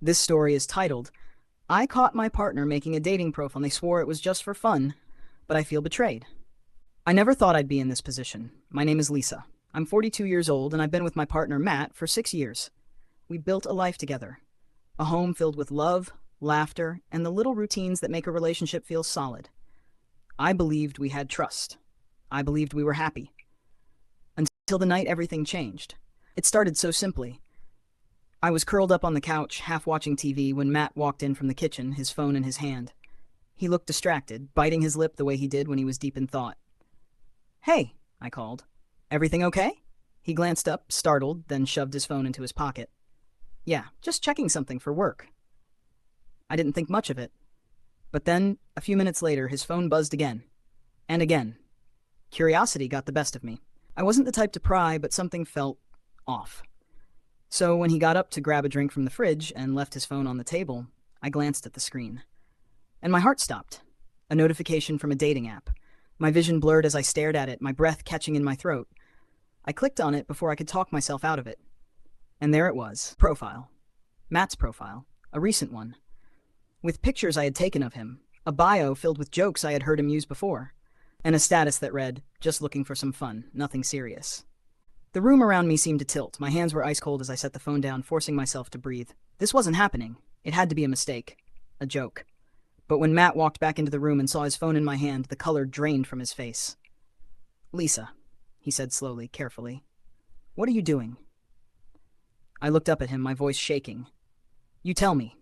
This story is titled, I Caught My Partner Making a Dating Profile and They Swore It Was Just for Fun, but I Feel Betrayed. I never thought I'd be in this position. My name is Lisa. I'm 42 years old and I've been with my partner Matt for 6 years. We built a life together. A home filled with love, laughter, and the little routines that make a relationship feel solid. I believed we had trust. I believed we were happy. Until the night everything changed. It started so simply. I was curled up on the couch, half watching TV, when Matt walked in from the kitchen, his phone in his hand. He looked distracted, biting his lip the way he did when he was deep in thought. "Hey," I called. "Everything okay?" He glanced up, startled, then shoved his phone into his pocket. "Yeah, just checking something for work." I didn't think much of it. But then, a few minutes later, his phone buzzed again. And again. Curiosity got the best of me. I wasn't the type to pry, but something felt off. So when he got up to grab a drink from the fridge and left his phone on the table, I glanced at the screen. And my heart stopped. A notification from a dating app. My vision blurred as I stared at it, my breath catching in my throat. I clicked on it before I could talk myself out of it. And there it was. Profile. Matt's profile. A recent one. With pictures I had taken of him. A bio filled with jokes I had heard him use before. And a status that read, "Just looking for some fun, nothing serious." The room around me seemed to tilt. My hands were ice cold as I set the phone down, forcing myself to breathe. This wasn't happening. It had to be a mistake. A joke. But when Matt walked back into the room and saw his phone in my hand, the color drained from his face. "Lisa," he said slowly, carefully. "What are you doing?" I looked up at him, my voice shaking. "You tell me."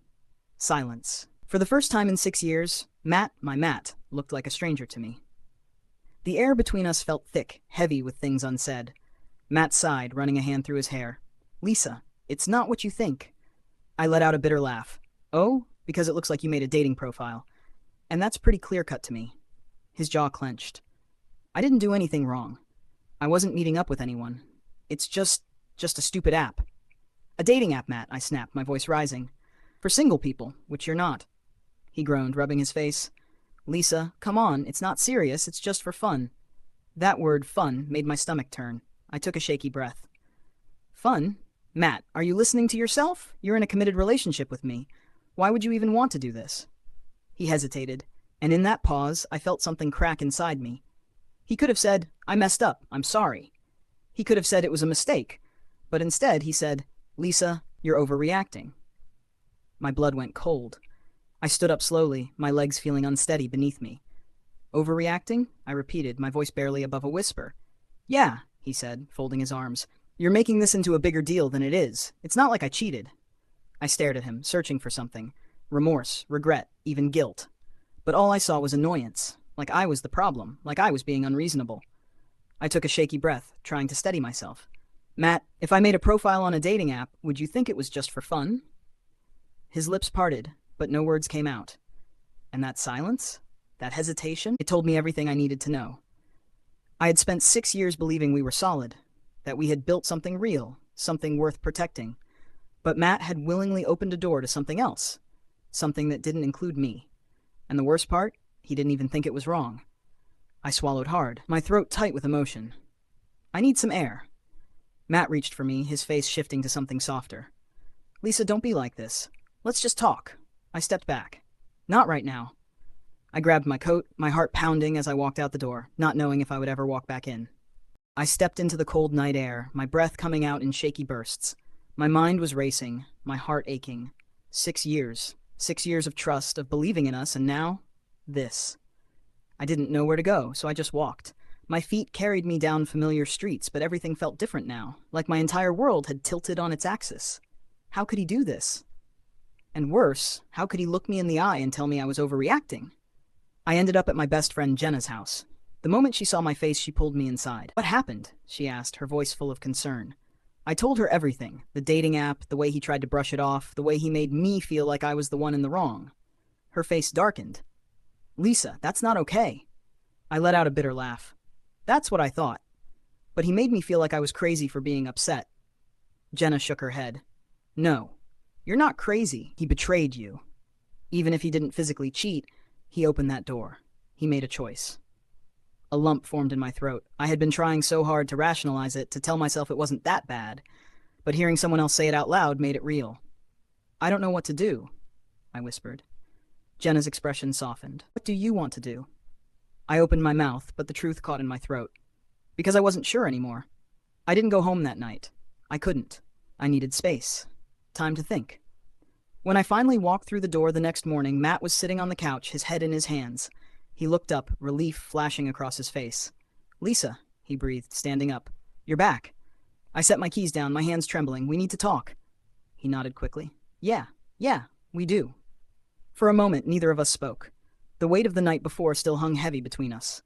Silence. For the first time in 6 years, Matt, my Matt, looked like a stranger to me. The air between us felt thick, heavy with things unsaid. Matt sighed, running a hand through his hair. "Lisa, it's not what you think." I let out a bitter laugh. "Oh, because it looks like you made a dating profile. And that's pretty clear-cut to me." His jaw clenched. "I didn't do anything wrong. I wasn't meeting up with anyone. It's just a stupid app." "A dating app, Matt," I snapped, my voice rising. "For single people, which you're not." He groaned, rubbing his face. "Lisa, come on, it's not serious, it's just for fun." That word, fun, made my stomach turn. I took a shaky breath. "Fun? Matt, are you listening to yourself? You're in a committed relationship with me. Why would you even want to do this?" He hesitated, and in that pause, I felt something crack inside me. He could have said, "I messed up, I'm sorry." He could have said it was a mistake. But instead, he said, "Lisa, you're overreacting." My blood went cold. I stood up slowly, my legs feeling unsteady beneath me. "Overreacting?" I repeated, my voice barely above a whisper. "Yeah," he said, folding his arms. "You're making this into a bigger deal than it is. It's not like I cheated." I stared at him, searching for something. Remorse, regret, even guilt. But all I saw was annoyance, like I was the problem, like I was being unreasonable. I took a shaky breath, trying to steady myself. "Matt, if I made a profile on a dating app, would you think it was just for fun?" His lips parted, but no words came out. And that silence, that hesitation, it told me everything I needed to know. I had spent 6 years believing we were solid, that we had built something real, something worth protecting. But Matt had willingly opened a door to something else, something that didn't include me. And the worst part, he didn't even think it was wrong. I swallowed hard, my throat tight with emotion. "I need some air." Matt reached for me, his face shifting to something softer. "Lisa, don't be like this. Let's just talk." I stepped back. "Not right now." I grabbed my coat, my heart pounding as I walked out the door, not knowing if I would ever walk back in. I stepped into the cold night air, my breath coming out in shaky bursts. My mind was racing, my heart aching. 6 years. 6 years of trust, of believing in us, and now, this. I didn't know where to go, so I just walked. My feet carried me down familiar streets, but everything felt different now, like my entire world had tilted on its axis. How could he do this? And worse, how could he look me in the eye and tell me I was overreacting? I ended up at my best friend Jenna's house. The moment she saw my face, she pulled me inside. "What happened?" she asked, her voice full of concern. I told her everything, the dating app, the way he tried to brush it off, the way he made me feel like I was the one in the wrong. Her face darkened. "Lisa, that's not okay." I let out a bitter laugh. "That's what I thought. But he made me feel like I was crazy for being upset." Jenna shook her head. "No, you're not crazy. He betrayed you. Even if he didn't physically cheat, he opened that door. He made a choice." A lump formed in my throat. I had been trying so hard to rationalize it, to tell myself it wasn't that bad, but hearing someone else say it out loud made it real. I don't know what to do, I whispered. Jenna's expression softened. What do you want to do? I opened my mouth, but the truth caught in my throat. Because I wasn't sure anymore. I didn't go home that night. I couldn't. I needed space. Time to think. When I finally walked through the door the next morning, Matt was sitting on the couch, his head in his hands. He looked up, relief flashing across his face. Lisa, he breathed, standing up. You're back. I set my keys down, my hands trembling. We need to talk. He nodded quickly. Yeah, we do. For a moment, neither of us spoke. The weight of the night before still hung heavy between us.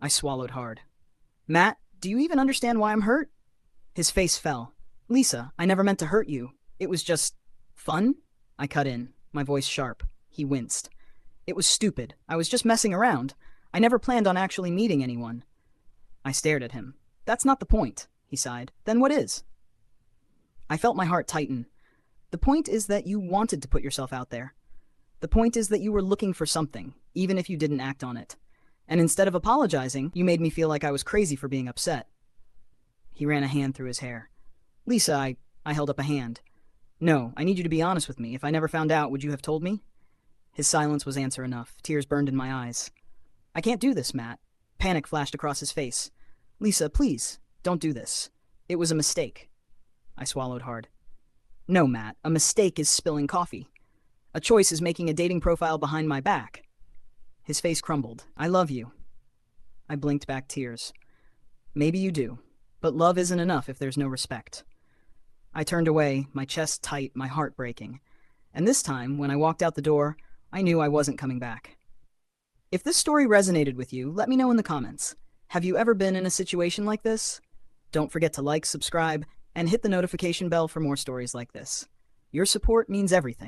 I swallowed hard. Matt, do you even understand why I'm hurt? His face fell. Lisa, I never meant to hurt you. It was just fun? I cut in, my voice sharp. He winced. It was stupid. I was just messing around. I never planned on actually meeting anyone. I stared at him. That's not the point, he sighed. Then what is? I felt my heart tighten. The point is that you wanted to put yourself out there. The point is that you were looking for something, even if you didn't act on it. And instead of apologizing, you made me feel like I was crazy for being upset. He ran a hand through his hair. Lisa, I held up a hand. No, I need you to be honest with me. If I never found out, would you have told me? His silence was answer enough. Tears burned in my eyes. I can't do this, Matt. Panic flashed across his face. Lisa, please, don't do this. It was a mistake. I swallowed hard. No, Matt, a mistake is spilling coffee. A choice is making a dating profile behind my back. His face crumbled. I love you. I blinked back tears. Maybe you do, but love isn't enough if there's no respect. I turned away, my chest tight, my heart breaking. And this time, when I walked out the door, I knew I wasn't coming back. If this story resonated with you, let me know in the comments. Have you ever been in a situation like this? Don't forget to like, subscribe, and hit the notification bell for more stories like this. Your support means everything.